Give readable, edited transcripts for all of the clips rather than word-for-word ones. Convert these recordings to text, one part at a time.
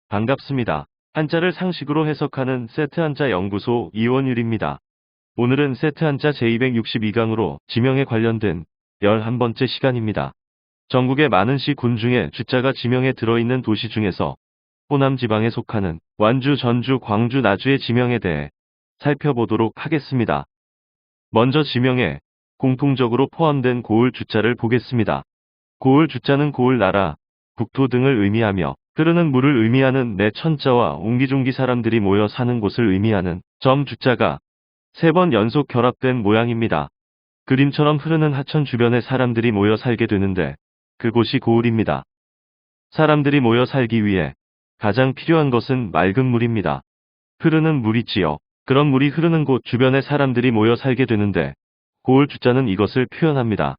반갑습니다. 한자를 상식으로 해석하는 세트 한자 연구소 이원율입니다. 오늘은 세트 한자 제262강으로 지명에 관련된 11번째 시간입니다. 전국의 많은 시 군 중에 주자가 지명에 들어있는 도시 중에서 호남 지방에 속하는 완주, 전주, 광주, 나주의 지명에 대해 살펴보도록 하겠습니다. 먼저 지명에 공통적으로 포함된 고을 주자를 보겠습니다. 고을 주자는 고을 나라, 국토 등을 의미하며 흐르는 물을 의미하는 내 천자와 옹기종기 사람들이 모여 사는 곳을 의미하는 점 주자가 3번 연속 결합된 모양입니다. 그림처럼 흐르는 하천 주변에 사람들이 모여 살게 되는데 그곳이 고을입니다. 사람들이 모여 살기 위해 가장 필요한 것은 맑은 물입니다. 흐르는 물이지요. 그런 물이 흐르는 곳 주변에 사람들이 모여 살게 되는데 고을 주자는 이것을 표현합니다.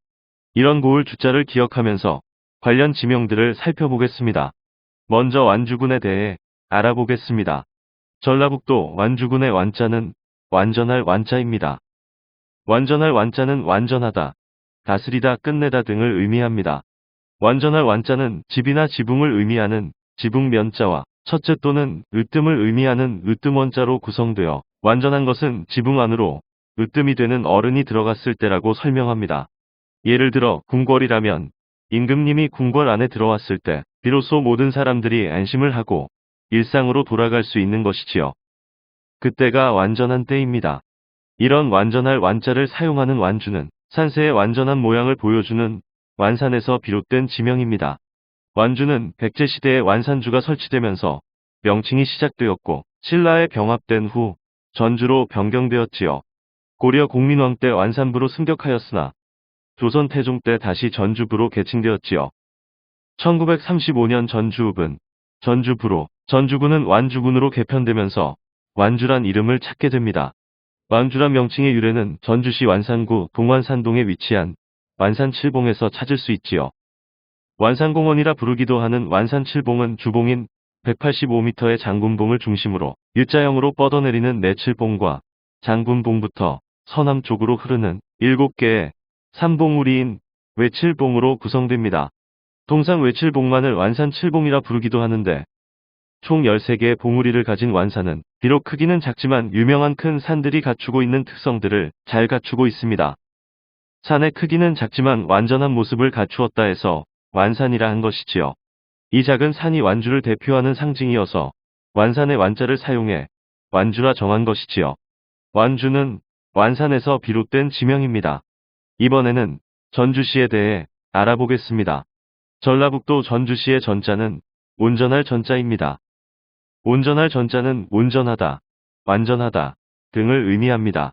이런 고을 주자를 기억하면서 관련 지명들을 살펴보겠습니다. 먼저 완주군에 대해 알아보겠습니다. 전라북도 완주군의 완자는 완전할 완자입니다. 완전할 완자는 완전하다, 다스리다, 끝내다 등을 의미합니다. 완전할 완자는 집이나 지붕을 의미하는 지붕면자와 첫째 또는 으뜸을 의미하는 으뜸원자로 구성되어 완전한 것은 지붕 안으로 으뜸이 되는 어른이 들어갔을 때라고 설명합니다. 예를 들어 궁궐이라면 임금님이 궁궐 안에 들어왔을 때 비로소 모든 사람들이 안심을 하고 일상으로 돌아갈 수 있는 것이지요. 그때가 완전한 때입니다. 이런 완전할 완자를 사용하는 완주는 산세의 완전한 모양을 보여주는 완산에서 비롯된 지명입니다. 완주는 백제시대에 완산주가 설치되면서 명칭이 시작되었고 신라에 병합된 후 전주로 변경되었지요. 고려 공민왕 때 완산부로 승격하였으나 조선 태종 때 다시 전주부로 개칭되었지요. 1935년 전주읍은 전주부로, 전주군은 완주군으로 개편되면서 완주란 이름을 찾게 됩니다. 완주란 명칭의 유래는 전주시 완산구 동완산동에 위치한 완산칠봉에서 찾을 수 있지요. 완산공원이라 부르기도 하는 완산칠봉은 주봉인 185m의 장군봉을 중심으로 U자형으로 뻗어내리는 내칠봉과 장군봉부터 서남 쪽으로 흐르는 7개의 삼봉우리인 외칠봉으로 구성됩니다. 통상 외칠봉만을 완산칠봉이라 부르기도 하는데 총 13개의 봉우리를 가진 완산은 비록 크기는 작지만 유명한 큰 산들이 갖추고 있는 특성들을 잘 갖추고 있습니다. 산의 크기는 작지만 완전한 모습을 갖추었다 해서 완산이라 한 것이지요. 이 작은 산이 완주를 대표하는 상징이어서 완산의 완자를 사용해 완주라 정한 것이지요. 완주는 완산에서 비롯된 지명입니다. 이번에는 전주시에 대해 알아보겠습니다. 전라북도 전주시의 전자는 온전할 전자입니다. 온전할 전자는 온전하다, 완전하다 등을 의미합니다.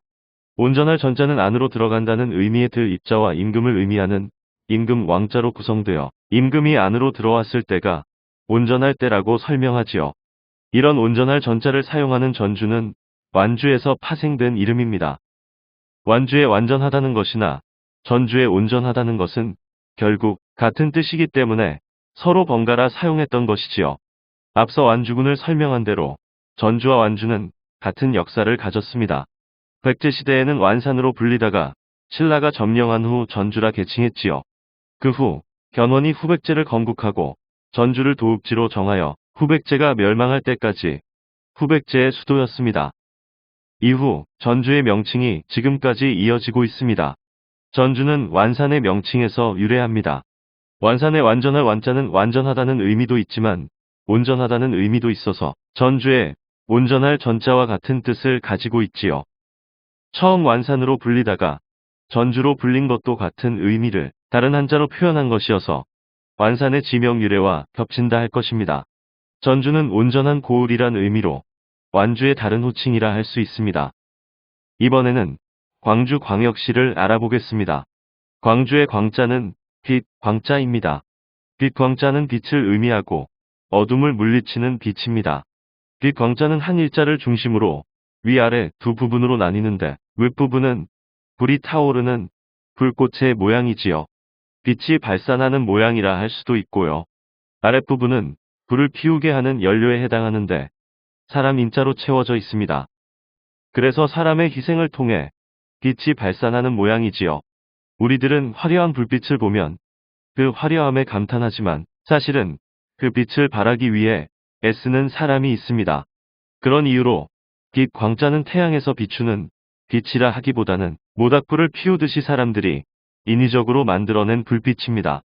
온전할 전자는 안으로 들어간다는 의미의 들 입자와 임금을 의미하는 임금 왕자로 구성되어 임금이 안으로 들어왔을 때가 온전할 때라고 설명하지요. 이런 온전할 전자를 사용하는 전주는 완주에서 파생된 이름입니다. 완주에 완전하다는 것이나 전주에 온전하다는 것은 결국 같은 뜻이기 때문에 서로 번갈아 사용했던 것이지요. 앞서 완주군을 설명한 대로 전주와 완주는 같은 역사를 가졌습니다. 백제시대에는 완산으로 불리다가 신라가 점령한 후 전주라 개칭했지요. 그 후 견훤이 후백제를 건국하고 전주를 도읍지로 정하여 후백제가 멸망할 때까지 후백제의 수도였습니다. 이후 전주의 명칭이 지금까지 이어지고 있습니다. 전주는 완산의 명칭에서 유래합니다. 완산의 완전할 완자는 완전하다는 의미도 있지만 온전하다는 의미도 있어서 전주의 온전할 전자와 같은 뜻을 가지고 있지요. 처음 완산으로 불리다가 전주로 불린 것도 같은 의미를 다른 한자로 표현한 것이어서 완산의 지명 유래와 겹친다 할 것입니다. 전주는 온전한 고을이란 의미로 완주의 다른 호칭이라 할 수 있습니다. 이번에는 광주광역시를 알아보겠습니다. 광주의 광자는 빛, 광자입니다. 빛 광자는 빛을 의미하고 어둠을 물리치는 빛입니다. 빛 광자는 한 일자를 중심으로 위아래 두 부분으로 나뉘는데 윗부분은 불이 타오르는 불꽃의 모양이지요. 빛이 발산하는 모양이라 할 수도 있고요. 아랫부분은 불을 피우게 하는 연료에 해당하는데 사람 인자로 채워져 있습니다. 그래서 사람의 희생을 통해 빛이 발산하는 모양이지요. 우리들은 화려한 불빛을 보면 그 화려함에 감탄하지만 사실은 그 빛을 발하기 위해 애쓰는 사람이 있습니다. 그런 이유로 빛 광자는 태양에서 비추는 빛이라 하기보다는 모닥불을 피우듯이 사람들이 인위적으로 만들어낸 불빛입니다.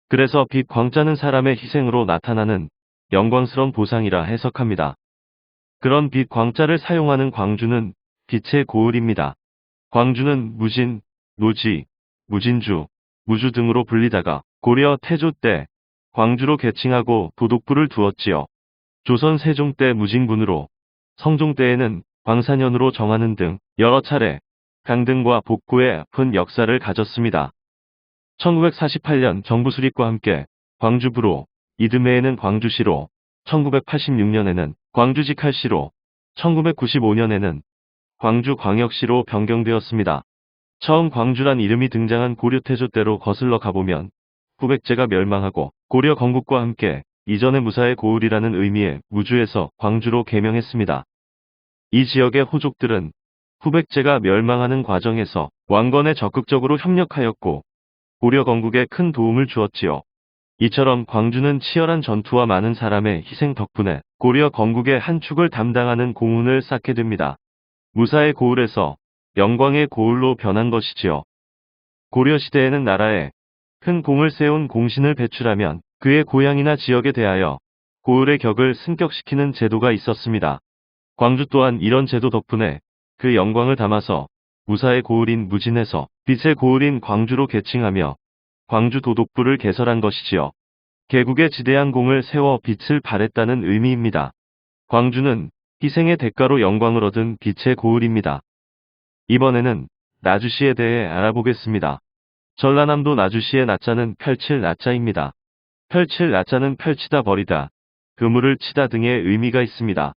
그래서 빛 광자는 사람의 희생으로 나타나는 영광스러운 보상이라 해석합니다. 그런 빛 광자를 사용하는 광주는 빛의 고을입니다. 광주는 무진, 노지, 무진주, 무주 등으로 불리다가 고려 태조 때 광주로 개칭하고 도독부를 두었지요. 조선 세종 때 무징분으로, 성종 때에는 광산현으로 정하는 등 여러 차례 강등과 복구의 아픈 역사를 가졌습니다. 1948년 정부 수립과 함께 광주부로, 이듬해에는 광주시로, 1986년에는 광주직할시로, 1995년에는 광주광역시로 변경되었습니다. 처음 광주란 이름이 등장한 고려 태조 때로 거슬러 가보면 후백제가 멸망하고 고려 건국과 함께 이전의 무사의 고을이라는 의미의 무주에서 광주로 개명했습니다. 이 지역의 호족들은 후백제가 멸망하는 과정에서 왕건에 적극적으로 협력하였고 고려 건국에 큰 도움을 주었지요. 이처럼 광주는 치열한 전투와 많은 사람의 희생 덕분에 고려 건국의 한 축을 담당하는 공훈을 쌓게 됩니다. 무사의 고을에서 영광의 고을로 변한 것이지요. 고려시대에는 나라에 큰 공을 세운 공신을 배출하면 그의 고향이나 지역에 대하여 고을의 격을 승격시키는 제도가 있었습니다. 광주 또한 이런 제도 덕분에 그 영광을 담아서 무사의 고을인 무진에서 빛의 고을인 광주로 개칭하며 광주 도독부를 개설한 것이지요. 개국에 지대한 공을 세워 빛을 발했다는 의미입니다. 광주는 희생의 대가로 영광을 얻은 빛의 고을입니다. 이번에는 나주시에 대해 알아보겠습니다. 전라남도 나주시의 나자는 펼칠 나자입니다. 펼칠 나자는 펼치다 버리다, 그물을 치다 등의 의미가 있습니다.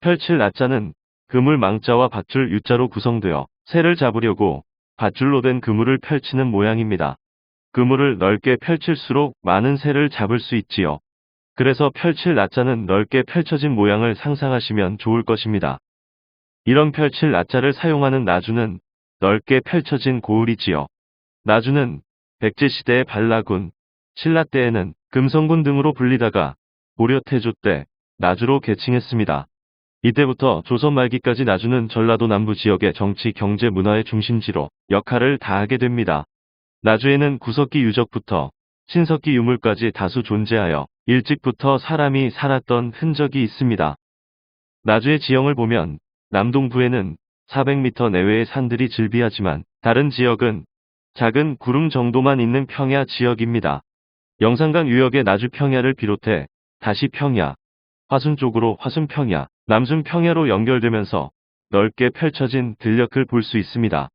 펼칠 나자는 그물 망자와 밧줄 유자로 구성되어 새를 잡으려고 밧줄로 된 그물을 펼치는 모양입니다. 그물을 넓게 펼칠수록 많은 새를 잡을 수 있지요. 그래서 펼칠 나자는 넓게 펼쳐진 모양을 상상하시면 좋을 것입니다. 이런 펼칠 나자를 사용하는 나주는 넓게 펼쳐진 고을이지요. 나주는 백제시대의 발라군, 신라 때에는 금성군 등으로 불리다가 고려 태조 때 나주로 개칭했습니다. 이때부터 조선 말기까지 나주는 전라도 남부 지역의 정치, 경제, 문화의 중심지로 역할을 다하게 됩니다. 나주에는 구석기 유적부터 신석기 유물까지 다수 존재하여 일찍부터 사람이 살았던 흔적이 있습니다. 나주의 지형을 보면 남동부에는 400m 내외의 산들이 즐비하지만 다른 지역은 작은 구름 정도만 있는 평야 지역입니다. 영산강 유역의 나주 평야를 비롯해 다시 평야, 화순 쪽으로 화순 평야, 남순 평야로 연결되면서 넓게 펼쳐진 들녘을 볼 수 있습니다.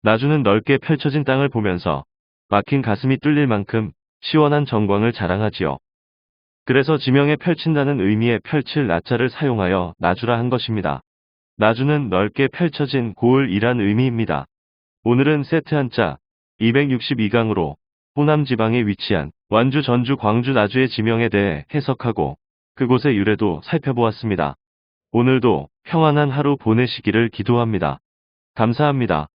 나주는 넓게 펼쳐진 땅을 보면서 막힌 가슴이 뚫릴 만큼 시원한 정광을 자랑하지요. 그래서 지명에 펼친다는 의미의 펼칠 나자를 사용하여 나주라 한 것입니다. 나주는 넓게 펼쳐진 고을이란 의미입니다. 오늘은 세트 한자 262강으로 호남 지방에 위치한 완주, 전주, 광주, 나주의 지명에 대해 해석하고 그곳의 유래도 살펴보았습니다. 오늘도 평안한 하루 보내시기를 기도합니다. 감사합니다.